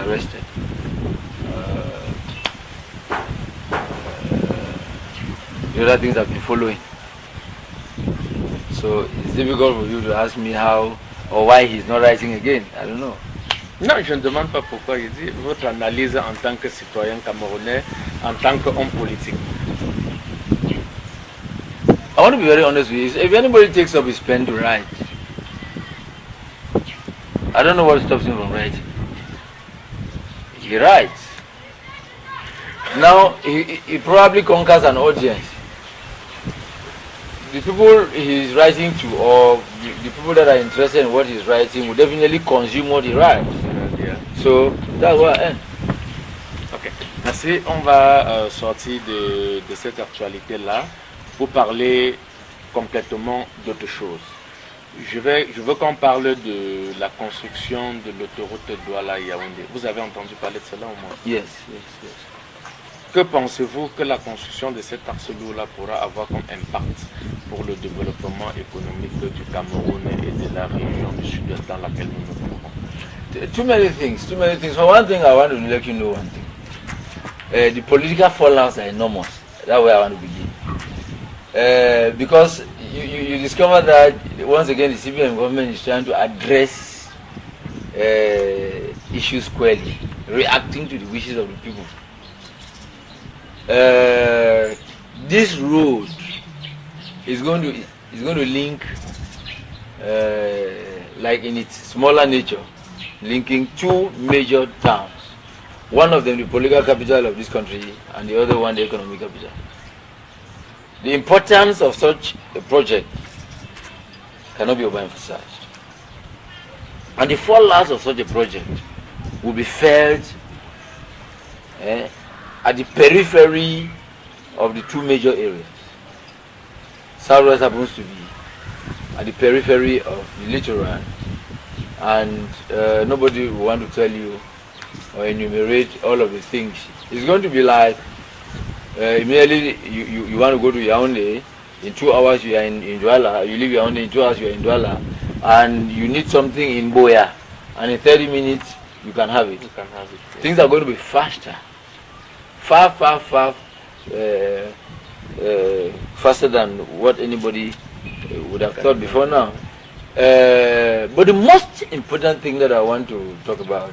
arrested. The other things have been following. So it's difficult for you to ask me how or why he's not writing again. I don't know. Non, je ne demande pas pourquoi. Il dit votre analyse en tant que citoyen camerounais, en tant qu'homme politique. I want to be very honest with you. If anybody takes up his pen to write, I don't know what stops him from writing. He writes. Now, he probably conquers an audience. The people he's writing to, or the people that are interested in what he's writing, will definitely consume what he writes. So, that's what I end. Ok, merci. On va sortir de cette actualité-là pour parler complètement d'autre chose. Je veux qu'on parle de la construction de l'autoroute Douala-Yaoundé. Vous avez entendu parler de cela au moins? Yes. Que pensez-vous que la construction de cet axe-là pourra avoir comme impact pour le développement économique du Cameroun et de la région du Sud-Est dans laquelle nous nous trouvons? Too many things. For one thing, I want to let you know one thing. The political fallouts are enormous. That's where I want to begin. Because you discover that once again the CBN government is trying to address issues squarely, reacting to the wishes of the people. This road is going to link, like in its smaller nature, linking two major towns. One of them the political capital of this country, and the other one the economic capital. The importance of such a project cannot be overemphasized. And the fallouts of such a project will be felt at the periphery of the two major areas. Southwest happens to be at the periphery of the littoral, and nobody will want to tell you or enumerate all of the things. It's going to be like immediately you want to go to Yaoundé, in 2 hours you are in Douala, you leave Yaoundé, in 2 hours you are in Douala, and you need something in Boya, and in 30 minutes you can have it. You can have it. Yes. Things are going to be faster. Far faster than what anybody would have thought before now. But the most important thing that I want to talk about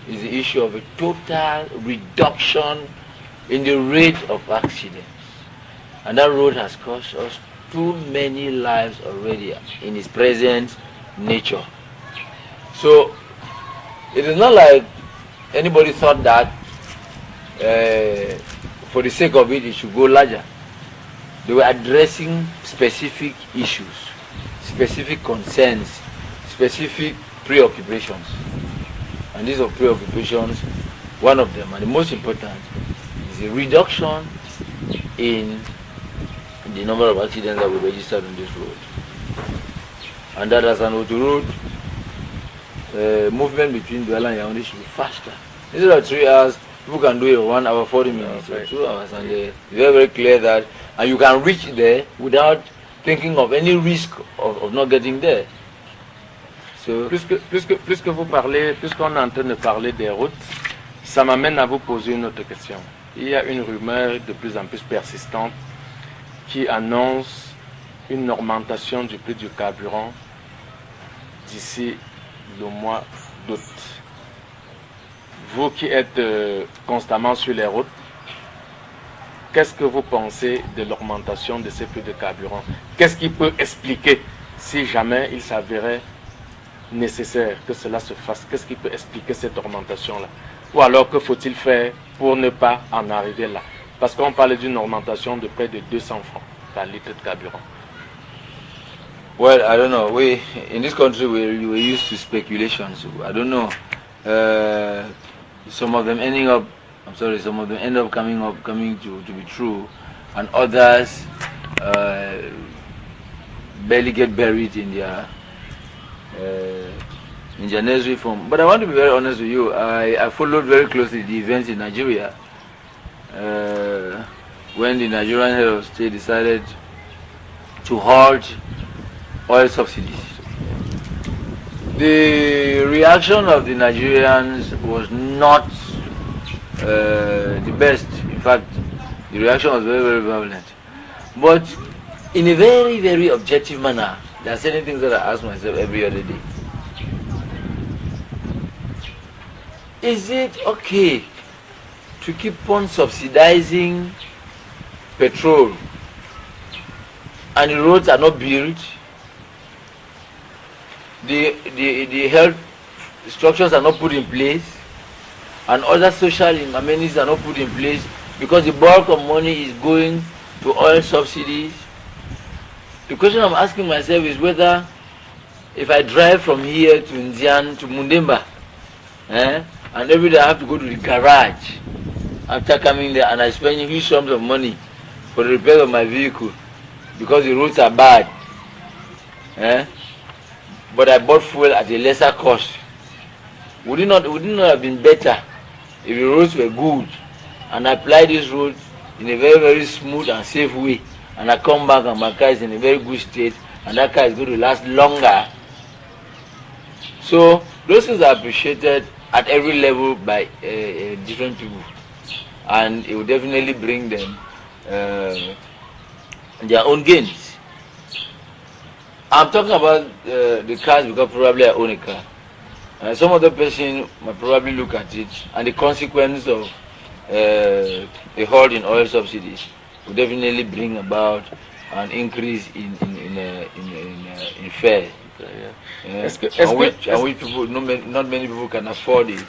is the issue of a total reduction in the rate of accidents. And that road has cost us too many lives already in its present nature. So it is not like anybody thought that for the sake of it, it should go larger. They were addressing specific issues, specific concerns, specific preoccupations. And these are preoccupations, one of them, and the most important, is a reduction in the number of accidents that were registered on this road. And that as an auto road, movement between Douala and Yaoundé should be faster. Instead of 3 hours, people can do it in 1 hour 40 minutes or 2 hours, and it's very, very clear that, and you can reach there without thinking of any risk of not getting there. So, puisque vous parlez, puisqu'on est en train de parler des routes, ça m'amène à vous poser une autre question. Il y a une rumeur de plus en plus persistante qui annonce une augmentation du prix du carburant d'ici le mois d'août. Vous qui êtes constamment sur les routes, qu'est-ce que vous pensez de l'augmentation de ces prix de carburant? Qu'est-ce qui peut expliquer, si jamais il s'avérait nécessaire que cela se fasse, qu'est-ce qui peut expliquer cette augmentation-là? Ou alors que faut-il faire pour ne pas en arriver là? Parce qu'on parle d'une augmentation de près de 200 francs par litre de carburant. Well, I don't know. In this country we're used to speculations. I don't know. Some of them end up coming to be true, and others barely get buried in their nursery form. But I want to be very honest with you. I followed very closely the events in Nigeria when the Nigerian head of state decided to halt oil subsidies. The reaction of the Nigerians was not the best. In fact, the reaction was very, very violent. But in a very, very objective manner, there are certain things that I ask myself every other day. Is it okay to keep on subsidizing petrol and the roads are not built? The health structures are not put in place, and other social amenities are not put in place because the bulk of money is going to oil subsidies. The question I'm asking myself is whether if I drive from here to Ndian to Mundemba, and every day I have to go to the garage after coming there, and I spend huge sums of money for the repair of my vehicle because the roads are bad, but I bought fuel at a lesser cost. Would it not have been better if the roads were good and I apply this road in a very, very smooth and safe way, and I come back and my car is in a very good state and that car is going to last longer? So those things are appreciated at every level by different people, and it will definitely bring them their own gains. I'm talking about the cars because probably I own a car. Some other person might probably look at it, and the consequence of a halt in oil subsidies will definitely bring about an increase in fare. Which people, not many people can afford it.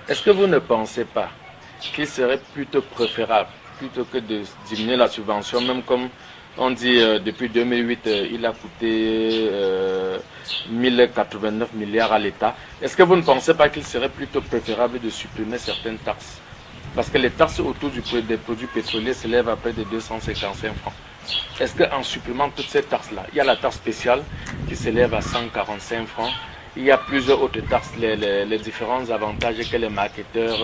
Est-ce que vous ne pensez pas qu'il serait plutôt préférable, plutôt que de diminuer la subvention, même comme on dit depuis 2008, il a coûté 1089 milliards à l'État. Est-ce que vous ne pensez pas qu'il serait plutôt préférable de supprimer certaines taxes? Parce que les taxes autour des produits pétroliers s'élèvent à près de 255 francs. Est-ce qu'en supprimant toutes ces taxes-là, il y a la taxe spéciale qui s'élève à 145 francs, il y a plusieurs autres taxes, les différents avantages que les marketeurs,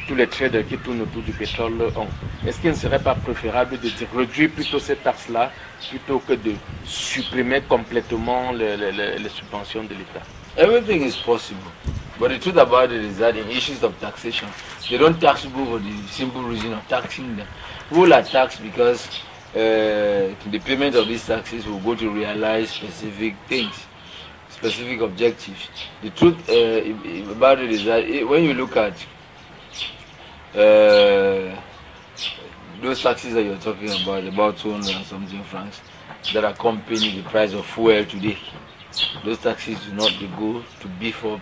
tous les traders qui tournent autour du pétrole ont. Est-ce qu'il ne serait pas préférable de réduire plutôt ces taxes-là plutôt que de supprimer complètement les subventions de l'État? Everything is possible, but the truth about it is that in issues of taxation, they don't tax people for the simple reason of taxing them. People are taxed because the payment of these taxes will go to realize specific things, specific objectives. The truth about it is that when you look at those taxes that you're talking about 200 and something francs that accompany the price of fuel today, those taxes do not go to beef up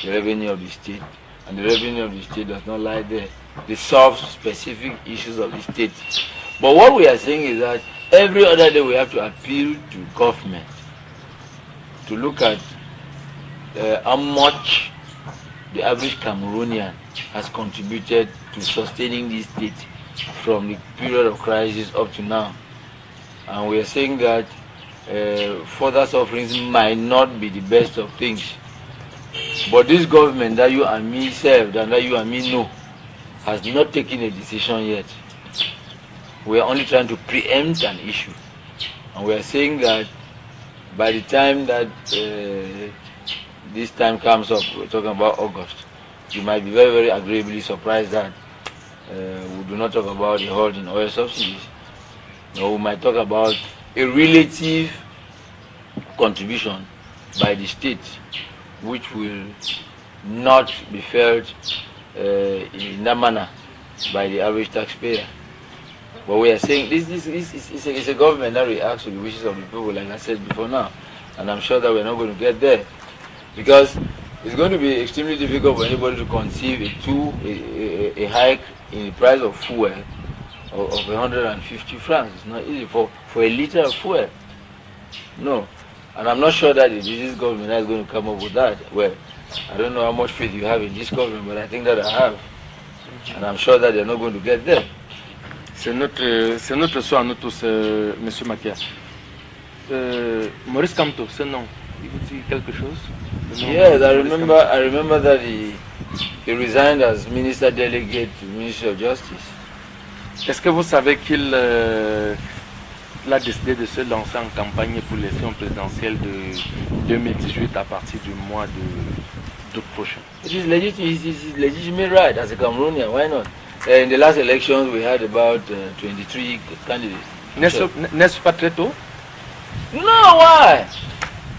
the revenue of the state, and the revenue of the state does not lie there. They solve specific issues of the state. But what we are saying is that every other day we have to appeal to government to look at how much the average Cameroonian has contributed to sustaining this state from the period of crisis up to now. And we are saying that further sufferings might not be the best of things. But this government that you and me served and that you and me know has not taken a decision yet. We are only trying to preempt an issue. And we are saying that by the time that this time comes up, we're talking about August, you might be very, very agreeably surprised that we do not talk about the halt in oil subsidies. No, we might talk about a relative contribution by the state, which will not be felt in that manner by the average taxpayer. But we are saying this is a government that reacts to the wishes of the people, like I said before now. And I'm sure that we're not going to get there. Because it's going to be extremely difficult for anybody to conceive a hike in the price of fuel of 150 francs. It's not easy for a liter of fuel. No. And I'm not sure that it is this government that is going to come up with that. Well, I don't know how much faith you have in this government, but I think that I have. And I'm sure that they're not going to get there. C'est notre choix à nous tous, Monsieur Makia. Maurice Kamto, ce nom, il vous dit quelque chose? Yes, I remember that he resigned as Minister Delegate to the Ministry of Justice. Est-ce que vous savez qu'il a décidé de se lancer en campagne pour l'élection présidentielle de 2018 à partir du mois d'août prochain. It is his legitimate right as a Cameroonian. Why not? In the last elections, we had about 23 candidates. N'est-ce pas très tôt? No, why?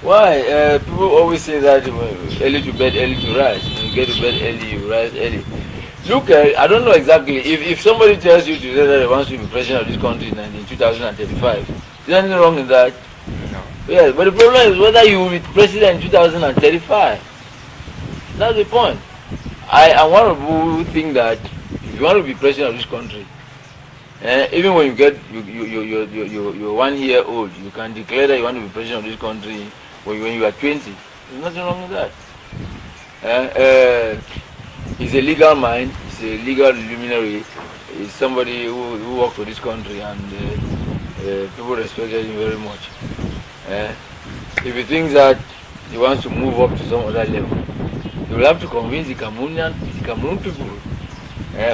Why? People always say that early to bed, early to rise. When you get to bed early, you rise early. Look, I don't know exactly. If somebody tells you today that he wants to be president of this country in 2035, is there anything wrong in that? No. Yes, but the problem is whether you will be president in 2035. That's the point. I am one of people who think that if you want to be president of this country, even when you get you're 1 year old, you can declare that you want to be president of this country when you are 20. There's nothing wrong with that. He's a legal mind. He's a legal luminary. He's somebody who worked for this country, and people respected him very much. If he thinks that he wants to move up to some other level, he will have to convince the Cameroon people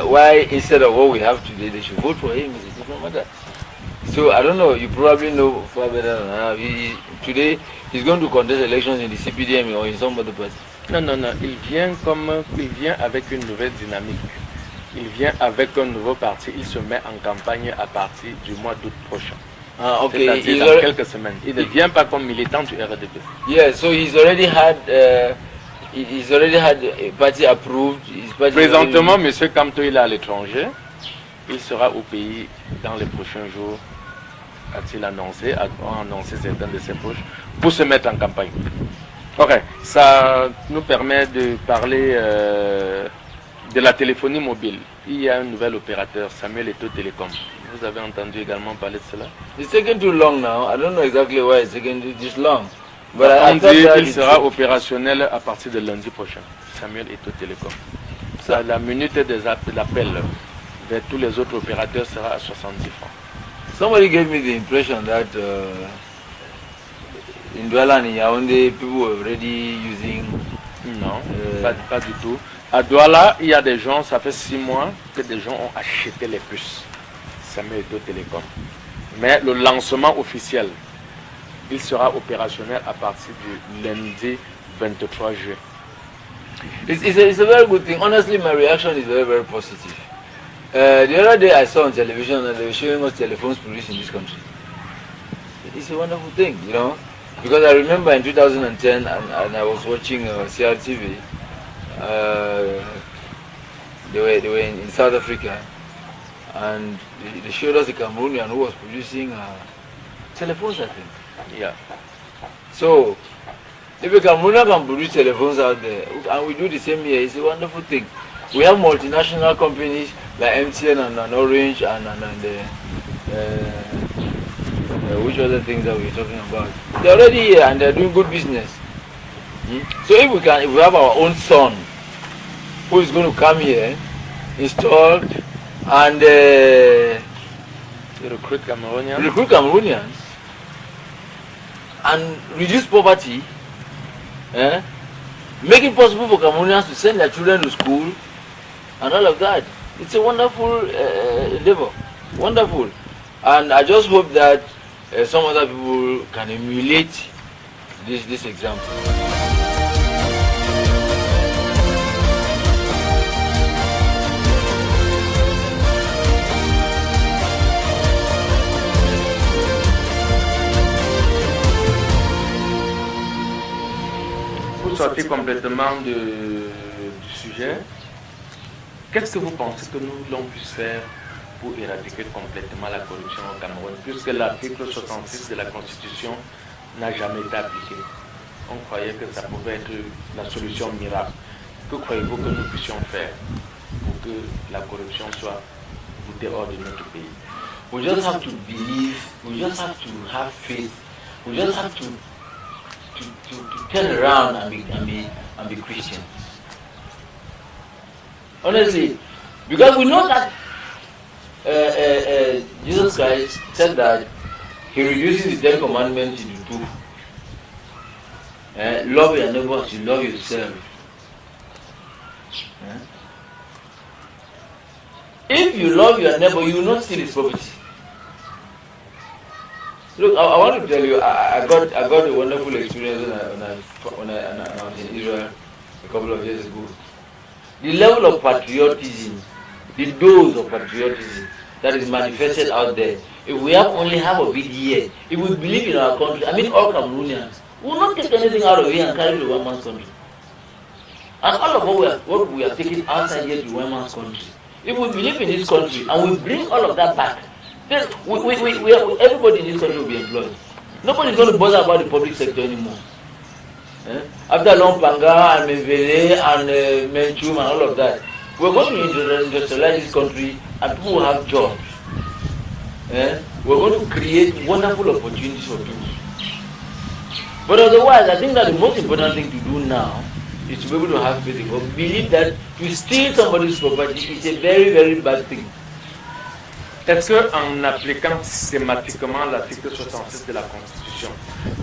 why instead of what we have today, they should vote for him. It's a different matter. So I don't know. You probably know far better than I have. Today, he's going to contest elections in the CPDM or in some other party. Non. Il vient avec une nouvelle dynamique. Il vient avec un nouveau parti. Il se met en campagne à partir du mois d'août prochain. Okay. C'est-à-dire dans quelques semaines. Il ne vient pas comme militant du RDP. Yeah, so he's already had a party approved. Présentement, M. Kamto il est à l'étranger. Il sera au pays dans les prochains jours, a-t-il annoncé, a annoncé certains de ses proches, pour se mettre en campagne. Ok, ça nous permet de parler de la téléphonie mobile. Il y a un nouvel opérateur, Samuel Eto'o Telecom. Vous avez entendu également parler de cela? It's taking too long now. I don't know exactly why it's taking this long. But on dit qu'il sera opérationnel à partir de lundi prochain. Samuel Eto'o Telecom. La minute des appels vers tous les autres opérateurs sera à 70 francs. Somebody gave me the impression that in Douala and Yaoundé, people were already using... Non, pas du tout. À Douala, il y a des gens, ça fait 6 mois que des gens ont acheté les puces. Samuel Eto'o Telecom. Mais le lancement officiel, il sera opérationnel à partir du lundi 23 juillet. It's a very good thing. Honestly, my reaction is very, very positive. The other day I saw on television that they were showing us telephones produced in this country. It's a wonderful thing, you know. Because I remember in 2010, and I was watching CRTV. They were in South Africa, and they showed us a Cameroonian who was producing telephones, I think. Yeah. So, if a Cameroonian can produce telephones out there, and we do the same here, it's a wonderful thing. We have multinational companies like MTN and Orange and which other things that we're talking about. They're already here and they're doing good business. So if we have our own son who is going to come here, install and recruit Cameroonians and reduce poverty, make it possible for Cameroonians to send their children to school and all of that. It's a wonderful endeavor, wonderful. And I just hope that some other people can emulate this example. Pour sortir complètement du sujet, qu'est-ce que vous pensez que nous l'on puisse faire pour éradiquer complètement la corruption au Cameroun, puisque l'article 66 de la Constitution n'a jamais été appliqué? On croyait que ça pouvait être la solution miracle. Que croyez-vous que nous puissions faire pour que la corruption soit boutée hors de notre pays? We just have to believe, we just have to have faith, we just have to turn around and be Christians. Honestly, because we know that Jesus Christ said that he reduces the 10 commandments into 2. Love your neighbor as you love yourself. If you love your neighbor, you will not steal his property. Look, I want to tell you, I got a wonderful experience when I was in Israel a couple of years ago. The level of patriotism, the dose of patriotism that is manifested out there, if we have only half of it here, if we believe in our country, I mean all Cameroonians, we will not take anything out of here and carry to one man's country. And all of what we are taking outside here to one man's country, if we believe in this country and we bring all of that back, then everybody in this country will be employed. Nobody is going to bother about the public sector anymore. After Lompanga and Mevele and Menchum and all of that, we're going to industrialize this country and people will have jobs. We're going to create wonderful opportunities for people. But otherwise, I think that the most important thing to do now is to be able to have faith. But believe that to steal somebody's property is a very, very bad thing. Est-ce qu'en appliquant systématiquement l'article 66 de la Constitution,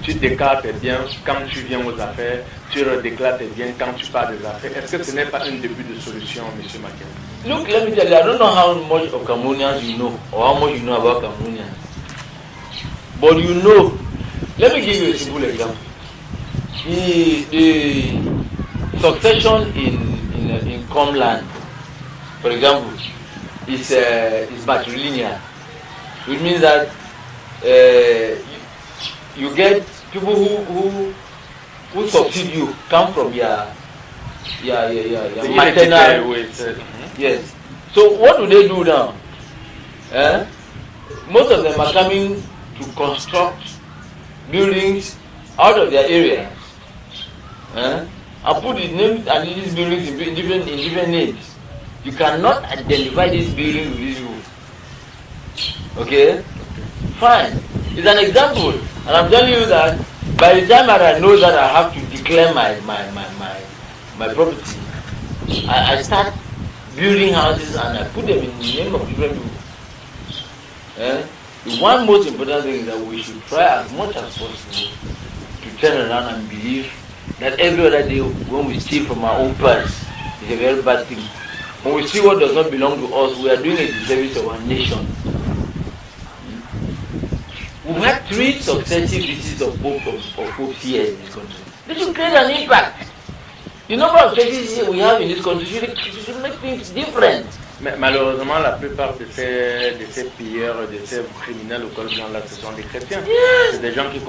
tu déclares tes biens quand tu viens aux affaires, tu redéclares tes biens quand tu pars des affaires, est-ce que ce n'est pas un début de solution, M. Macken? Look, let me tell you, I don't know how much of Cameroonians you know, or how much you know about Cameroonians. But you know, let me give you a simple example. The succession in Comland, for example, is matrilineal, which means that you get people who succeed you come from your maternal. Yes. So what do they do now? Most of them are coming to construct buildings out of their areas, and put the names and these buildings in different names. You cannot identify this building with this roof. Okay? Fine. It's an example. And I'm telling you that by the time that I know that I have to declare my property, I start building houses and I put them in the name of different people. The one most important thing is that we should try as much as possible to turn around and believe that every other day when we steal from our own purse is a very bad thing. When we see what does not belong to us, we are doing a disservice of our nation. We've had 3 successive visits of Pope here in this country. This should create an impact. The number of churches we have in this country should make things different. Mais malheureusement, la plupart de ces pilleurs, de ces criminels au col blanc là, ce sont des chrétiens. Yes. C'est des gens qui